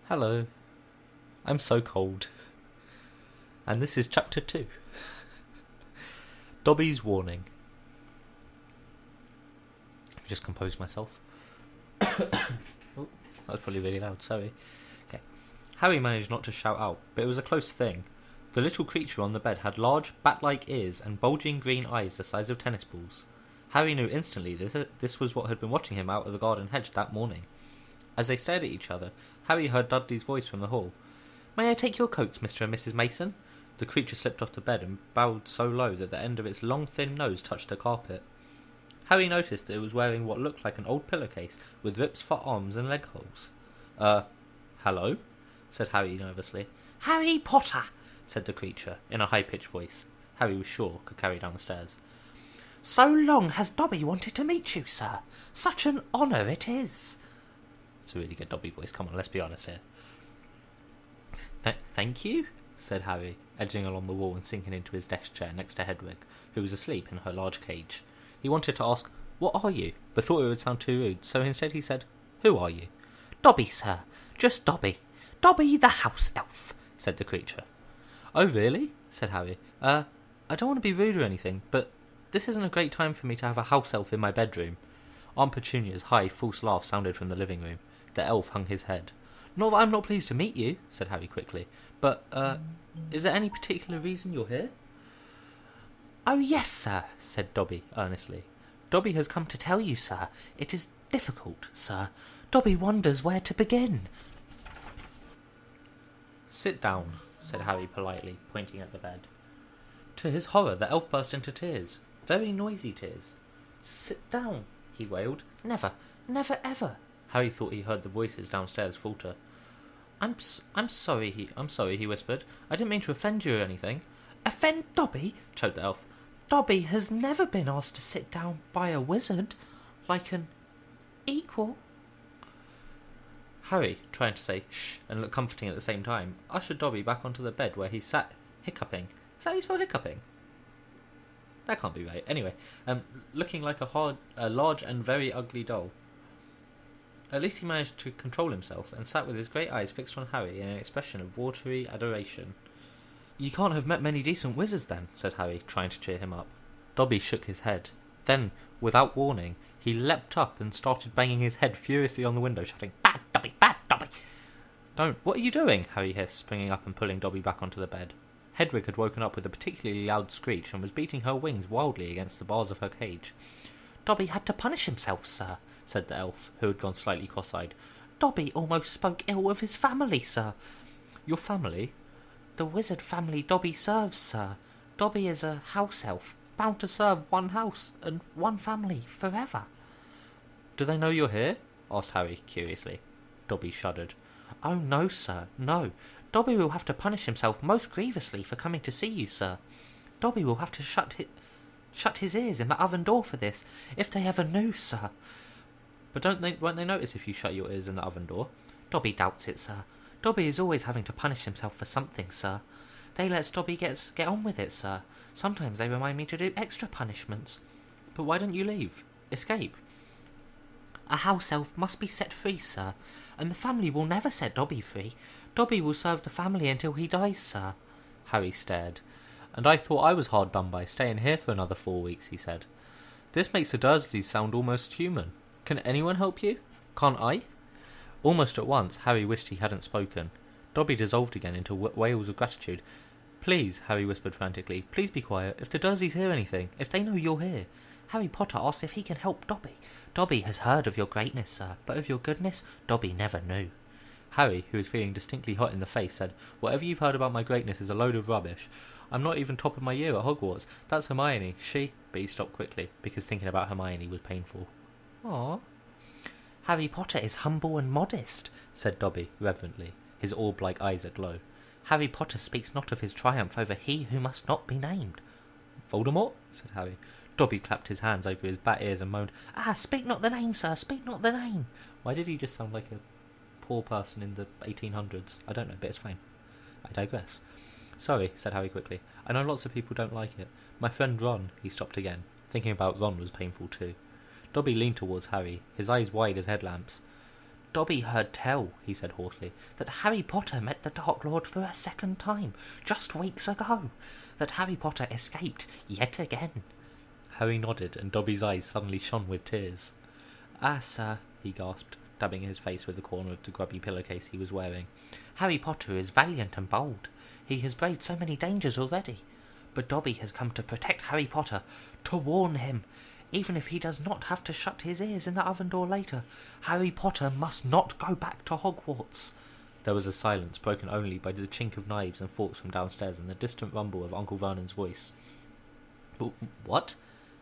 Hello, I'm so cold. And this is chapter 2. Dobby's warning. Just compose myself. Oh, that was probably really loud, sorry. Okay. Harry managed not to shout out, but it was a close thing. The little creature on the bed had large, bat-like ears and bulging green eyes the size of tennis balls. Harry knew instantly this was what had been watching him out of the garden hedge that morning. As they stared at each other, Harry heard Dudley's voice from the hall. "May I take your coats, Mr. and Mrs. Mason?" The creature slipped off the bed and bowed so low that the end of its long, thin nose touched the carpet. Harry noticed that it was wearing what looked like an old pillowcase with rips for arms and leg holes. Hello?" said Harry nervously. "Harry Potter!" said the creature, in a high-pitched voice Harry was sure could carry down the stairs. "So long has Dobby wanted to meet you, sir. Such an honour it is." It's a really good Dobby voice, come on, let's be honest here. Thank you, said Harry, edging along the wall and sinking into his desk chair next to Hedwig, who was asleep in her large cage. He wanted to ask, "What are you?" but thought it would sound too rude, so instead he said, "Who are you?" "Dobby, sir. Just Dobby. Dobby the house elf," said the creature. "Oh, really?" said Harry. I don't want to be rude or anything, but this isn't a great time for me to have a house elf in my bedroom." Aunt Petunia's high, false laugh sounded from the living room. The elf hung his head. "Not that I'm not pleased to meet you," said Harry quickly, "but, is there any particular reason you're here?" "Oh, yes, sir," said Dobby earnestly. "Dobby has come to tell you, sir. It is difficult, sir. Dobby wonders where to begin." "Sit down," said Harry politely, pointing at the bed. To his horror, the elf burst into tears. Very noisy tears. "Sit down," he wailed. "Never, never, ever." Harry thought he heard the voices downstairs falter. I'm sorry, he whispered. "I didn't mean to offend you or anything." "Offend Dobby?" choked the elf. "Dobby has never been asked to sit down by a wizard, like an equal." Harry, trying to say shh and look comforting at the same time, ushered Dobby back onto the bed where he sat, hiccuping. Is that how you spell hiccuping? That can't be right. Anyway, looking like a large and very ugly doll. At least he managed to control himself and sat with his great eyes fixed on Harry in an expression of watery adoration. "You can't have met many decent wizards then," said Harry, trying to cheer him up. Dobby shook his head. Then, without warning, he leapt up and started banging his head furiously on the window, shouting, "Bad Dobby, bad Dobby!" "Don't, what are you doing?" Harry hissed, springing up and pulling Dobby back onto the bed. Hedwig had woken up with a particularly loud screech and was beating her wings wildly against the bars of her cage. "Dobby had to punish himself, sir," said the elf, who had gone slightly cross-eyed. "Dobby almost spoke ill of his family, sir." "Your family?" "The wizard family Dobby serves, sir. Dobby is a house elf, bound to serve one house and one family forever." "Do they know you're here?" asked Harry, curiously. Dobby shuddered. "Oh, no, sir, no. Dobby will have to punish himself most grievously for coming to see you, sir. Dobby will have to shut his ears in the oven door for this, if they ever knew, sir." "But won't they notice if you shut your ears in the oven door?" "Dobby doubts it, sir. Dobby is always having to punish himself for something, sir. They let Dobby get on with it, sir. Sometimes they remind me to do extra punishments." "But why don't you leave? Escape?" "A house elf must be set free, sir, and the family will never set Dobby free. Dobby will serve the family until he dies, sir." Harry stared. "And I thought I was hard done by staying here for another 4 weeks," he said. "This makes the Dursleys sound almost human. Can anyone help you? Can't I?" Almost at once, Harry wished he hadn't spoken. Dobby dissolved again into wails of gratitude. "Please," Harry whispered frantically, "please be quiet. If the Dursleys hear anything, if they know you're here, Harry Potter asks if he can help Dobby. Dobby has heard of your greatness, sir, but of your goodness, Dobby never knew." Harry, who was feeling distinctly hot in the face, said, "Whatever you've heard about my greatness is a load of rubbish. I'm not even top of my year at Hogwarts. That's Hermione. But he stopped quickly, because thinking about Hermione was painful. "Aw." "Harry Potter is humble and modest," said Dobby, reverently, his orb-like eyes aglow. "Harry Potter speaks not of his triumph over he who must not be named." "Voldemort?" said Harry. Dobby clapped his hands over his bat ears and moaned, "Ah, speak not the name, sir, speak not the name." Why did he just sound like a poor person in the 1800s? I don't know, but it's fine. I digress. "Sorry," said Harry quickly. "I know lots of people don't like it. My friend Ron—" He stopped again. Thinking about Ron was painful too. Dobby leaned towards Harry, his eyes wide as headlamps. Dobby heard tell, he said hoarsely, that Harry Potter met the Dark Lord for a second time, just weeks ago. That Harry Potter escaped yet again. Harry nodded, and Dobby's eyes suddenly shone with tears. Ah, sir, he gasped, dabbing his face with the corner of the grubby pillowcase he was wearing. Harry Potter is valiant and bold. He has braved so many dangers already. But Dobby has come to protect Harry Potter, to warn him. Even if he does not have to shut his ears in the oven door later, Harry Potter must not go back to Hogwarts. There was a silence, broken only by the chink of knives and forks from downstairs and the distant rumble of Uncle Vernon's voice. What?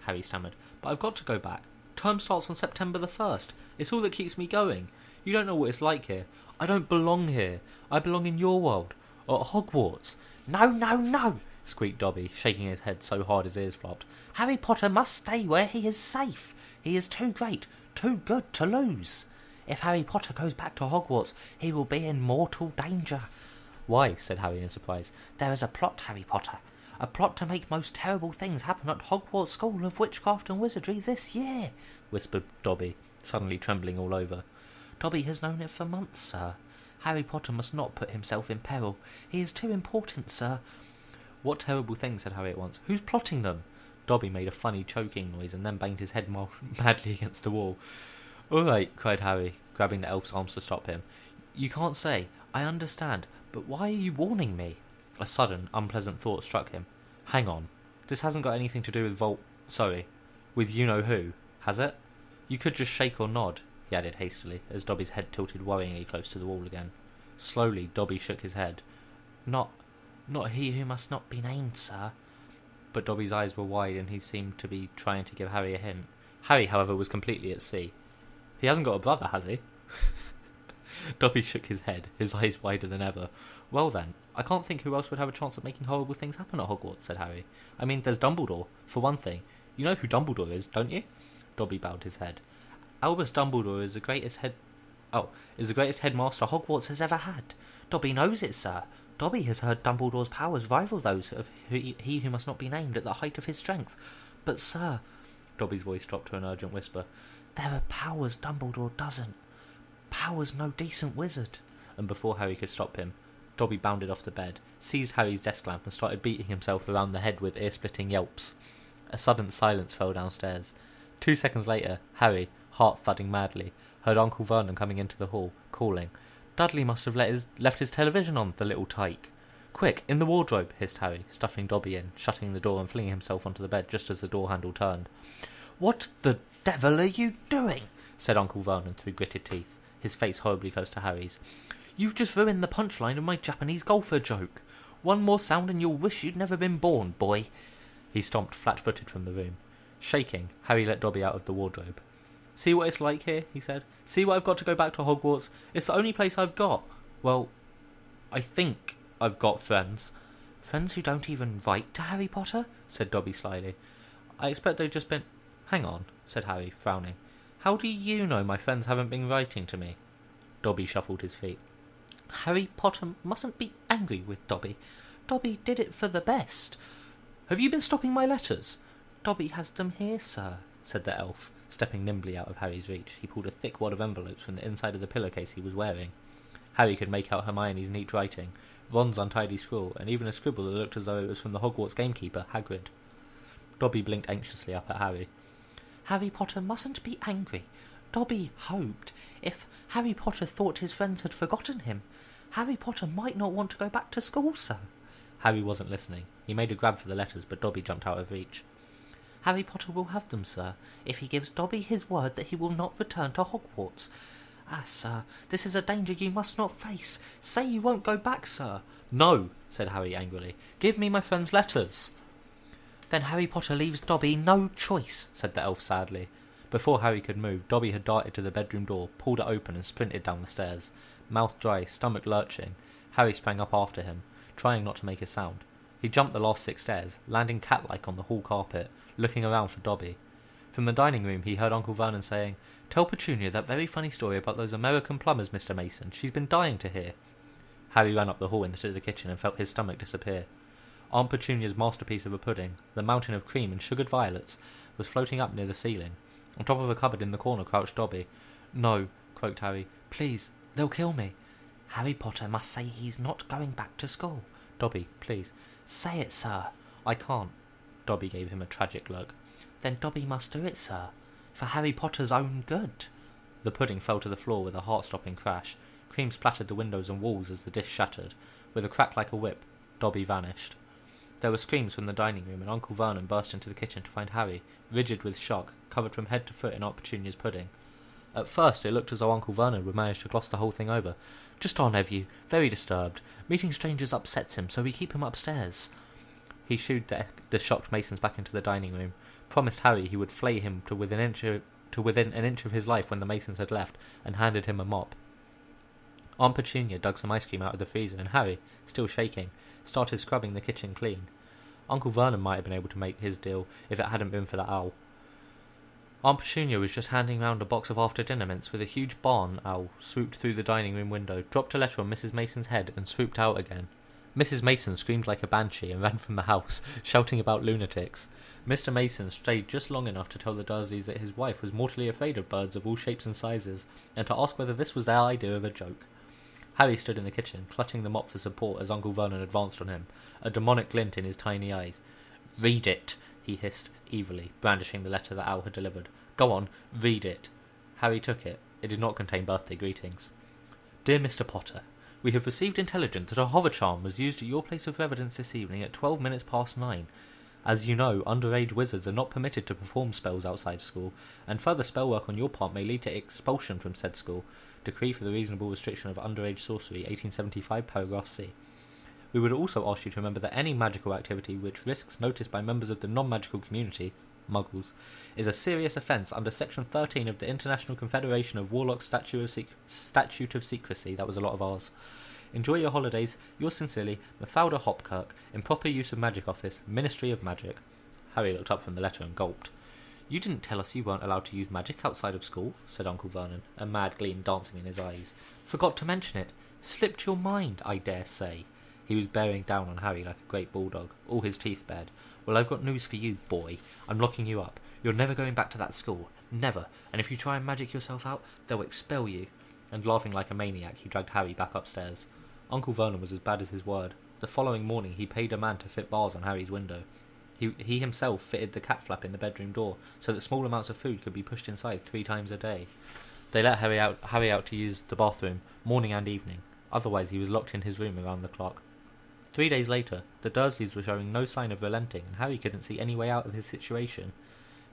Harry stammered. But I've got to go back. Term starts on September the 1st. It's all that keeps me going. You don't know what it's like here. I don't belong here. I belong in your world. Or at Hogwarts. No, no, no, squeaked Dobby, shaking his head so hard his ears flopped. Harry Potter must stay where he is safe. He is too great, too good to lose. If Harry Potter goes back to Hogwarts, he will be in mortal danger. Why? Said Harry in surprise. There is a plot, Harry Potter. A plot to make most terrible things happen at Hogwarts School of Witchcraft and Wizardry this year, whispered Dobby, suddenly trembling all over. Dobby has known it for months, sir. Harry Potter must not put himself in peril. He is too important, sir. What terrible things, said Harry at once. Who's plotting them? Dobby made a funny choking noise and then banged his head madly against the wall. All right, cried Harry, grabbing the elf's arms to stop him. You can't say. I understand. But why are you warning me? A sudden, unpleasant thought struck him. Hang on. This hasn't got anything to do with with you-know-who, has it? You could just shake or nod, he added hastily, as Dobby's head tilted worryingly close to the wall again. Slowly, Dobby shook his head. Not he who must not be named, sir. But Dobby's eyes were wide, and he seemed to be trying to give Harry a hint. Harry, however, was completely at sea. He hasn't got a brother, has he? Dobby shook his head, his eyes wider than ever. Well then, I can't think who else would have a chance at making horrible things happen at Hogwarts, said Harry. I mean, there's Dumbledore, for one thing. You know who Dumbledore is, don't you? Dobby bowed his head. Albus Dumbledore is the greatest headmaster Hogwarts has ever had. Dobby knows it, sir. Dobby has heard Dumbledore's powers rival those of he who must not be named at the height of his strength. But, sir, Dobby's voice dropped to an urgent whisper, there are powers Dumbledore doesn't. Powers no decent wizard. And before Harry could stop him, Dobby bounded off the bed, seized Harry's desk lamp and started beating himself around the head with ear-splitting yelps. A sudden silence fell downstairs. 2 seconds later, Harry, heart thudding madly, heard Uncle Vernon coming into the hall, calling. Dudley must have left his television on, the little tyke. Quick, in the wardrobe, hissed Harry, stuffing Dobby in, shutting the door and flinging himself onto the bed just as the door handle turned. What the devil are you doing? Said Uncle Vernon through gritted teeth, his face horribly close to Harry's. You've just ruined the punchline of my Japanese golfer joke. One more sound and you'll wish you'd never been born, boy. He stomped flat-footed from the room. Shaking, Harry let Dobby out of the wardrobe. See what it's like here, he said. See what I've got to go back to Hogwarts? It's the only place I've got. Well, I think I've got friends. Friends who don't even write to Harry Potter? Said Dobby slyly. I expect they've just been... Hang on, said Harry, frowning. How do you know my friends haven't been writing to me? Dobby shuffled his feet. Harry Potter mustn't be angry with Dobby. Dobby did it for the best. Have you been stopping my letters? Dobby has them here, sir, said the elf, stepping nimbly out of Harry's reach. He pulled a thick wad of envelopes from the inside of the pillowcase he was wearing. Harry could make out Hermione's neat writing, Ron's untidy scrawl, and even a scribble that looked as though it was from the Hogwarts gamekeeper, Hagrid. Dobby blinked anxiously up at Harry. Harry Potter mustn't be angry. Dobby hoped if Harry Potter thought his friends had forgotten him, Harry Potter might not want to go back to school, sir. Harry wasn't listening. He made a grab for the letters, but Dobby jumped out of reach. Harry Potter will have them, sir, if he gives Dobby his word that he will not return to Hogwarts. Ah, sir, this is a danger you must not face. Say you won't go back, sir. No, said Harry angrily. Give me my friend's letters. Then Harry Potter leaves Dobby no choice, said the elf sadly. Before Harry could move, Dobby had darted to the bedroom door, pulled it open and sprinted down the stairs. Mouth dry, stomach lurching, Harry sprang up after him, trying not to make a sound. He jumped the last 6 stairs, landing cat-like on the hall carpet, looking around for Dobby. From the dining room he heard Uncle Vernon saying, Tell Petunia that very funny story about those American plumbers, Mr. Mason. She's been dying to hear. Harry ran up the hall into the kitchen and felt his stomach disappear. Aunt Petunia's masterpiece of a pudding, the mountain of cream and sugared violets, was floating up near the ceiling. On top of a cupboard in the corner crouched Dobby. No, croaked Harry. Please, they'll kill me. Harry Potter must say he's not going back to school. Dobby, please. Say it, sir. I can't. Dobby gave him a tragic look. Then Dobby must do it, sir. For Harry Potter's own good. The pudding fell to the floor with a heart-stopping crash. Cream splattered the windows and walls as the dish shattered. With a crack like a whip, Dobby vanished. There were screams from the dining room, and Uncle Vernon burst into the kitchen to find Harry, rigid with shock, covered from head to foot in Aunt Petunia's pudding. At first it looked as though Uncle Vernon would manage to gloss the whole thing over. Just our nephew, very disturbed. Meeting strangers upsets him, so we keep him upstairs. He shooed the shocked Masons back into the dining room, promised Harry he would flay him to within an inch of his life when the Masons had left, and handed him a mop. Aunt Petunia dug some ice cream out of the freezer, and Harry, still shaking, started scrubbing the kitchen clean. Uncle Vernon might have been able to make his deal if it hadn't been for the owl. Aunt Petunia was just handing round a box of after-dinner mints when a huge barn owl swooped through the dining room window, dropped a letter on Mrs. Mason's head, and swooped out again. Mrs. Mason screamed like a banshee and ran from the house, shouting about lunatics. Mr. Mason stayed just long enough to tell the Dursleys that his wife was mortally afraid of birds of all shapes and sizes, and to ask whether this was their idea of a joke. Harry stood in the kitchen, clutching the mop for support as Uncle Vernon advanced on him, a demonic glint in his tiny eyes. "Read it," he hissed evilly, brandishing the letter that Owl had delivered. "Go on, read it." Harry took it. It did not contain birthday greetings. "Dear Mr. Potter, we have received intelligence that a hover charm was used at your place of residence this evening at 12 minutes past 9. As you know, underage wizards are not permitted to perform spells outside school, and further spell work on your part may lead to expulsion from said school. Decree for the Reasonable Restriction of Underage Sorcery, 1875, paragraph C. We would also ask you to remember that any magical activity which risks notice by members of the non-magical community, Muggles, is a serious offence under Section 13 of the International Confederation of Warlocks Statute of Secrecy. That was a lot of R's. Enjoy your holidays. Yours sincerely, Mafalda Hopkirk, in proper use of magic office, Ministry of Magic. Harry looked up from the letter and gulped. "You didn't tell us you weren't allowed to use magic outside of school," said Uncle Vernon, a mad gleam dancing in his eyes. "Forgot to mention it. Slipped your mind, I dare say." He was bearing down on Harry like a great bulldog, all his teeth bared. "Well, I've got news for you, boy. I'm locking you up. You're never going back to that school. Never. And if you try and magic yourself out, they'll expel you." And laughing like a maniac, he dragged Harry back upstairs. Uncle Vernon was as bad as his word. The following morning he paid a man to fit bars on Harry's window. He himself fitted the cat flap in the bedroom door, so that small amounts of food could be pushed inside 3 times a day. They let Harry out to use the bathroom, morning and evening. Otherwise he was locked in his room around the clock. 3 days later, the Dursleys were showing no sign of relenting, and Harry couldn't see any way out of his situation.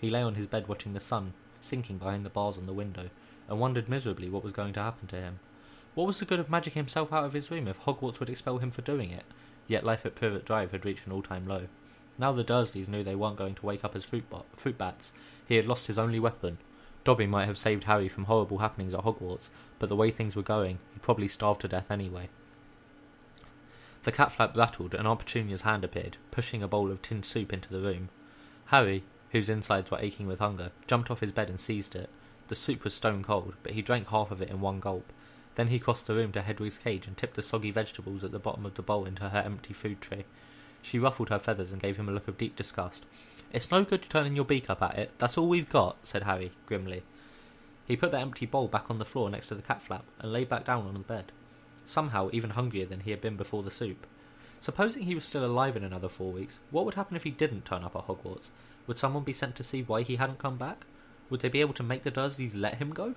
He lay on his bed watching the sun sinking behind the bars on the window, and wondered miserably what was going to happen to him. What was the good of magicking himself out of his room if Hogwarts would expel him for doing it? Yet life at Privet Drive had reached an all-time low. Now the Dursleys knew they weren't going to wake up as fruit bats. He had lost his only weapon. Dobby might have saved Harry from horrible happenings at Hogwarts, but the way things were going, he'd probably starve to death anyway. The cat flap rattled, and Aunt Petunia's hand appeared, pushing a bowl of tinned soup into the room. Harry, whose insides were aching with hunger, jumped off his bed and seized it. The soup was stone cold, but he drank half of it in one gulp. Then he crossed the room to Hedwig's cage and tipped the soggy vegetables at the bottom of the bowl into her empty food tray. She ruffled her feathers and gave him a look of deep disgust. "It's no good turning your beak up at it. That's all we've got," said Harry, grimly. He put the empty bowl back on the floor next to the cat flap and lay back down on the bed, somehow even hungrier than he had been before the soup. Supposing he was still alive in another 4 weeks, what would happen if he didn't turn up at Hogwarts? Would someone be sent to see why he hadn't come back? Would they be able to make the Dursleys let him go?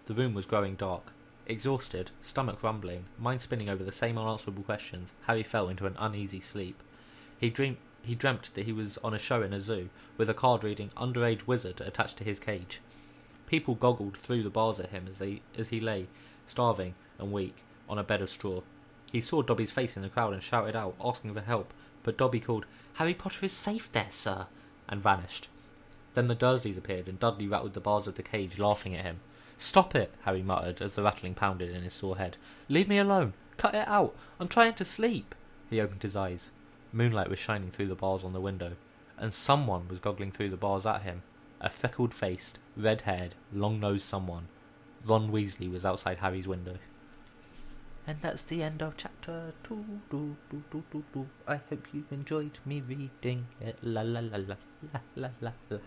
The room was growing dark. Exhausted, stomach rumbling, mind spinning over the same unanswerable questions, Harry fell into an uneasy sleep. He dreamt that he was on a show in a zoo, with a card reading "Underage Wizard" attached to his cage. People goggled through the bars at him as he lay, starving and weak, on a bed of straw. He saw Dobby's face in the crowd and shouted out, asking for help, but Dobby called, "Harry Potter is safe there, sir," and vanished. Then the Dursleys appeared, and Dudley rattled the bars of the cage, laughing at him. "Stop it," Harry muttered as the rattling pounded in his sore head. "Leave me alone. Cut it out. I'm trying to sleep." He opened his eyes. Moonlight was shining through the bars on the window, and someone was goggling through the bars at him. A freckled-faced, red-haired, long-nosed someone. Ron Weasley was outside Harry's window. And that's the end of chapter 2. I hope you enjoyed me reading it. La la la la la la la la.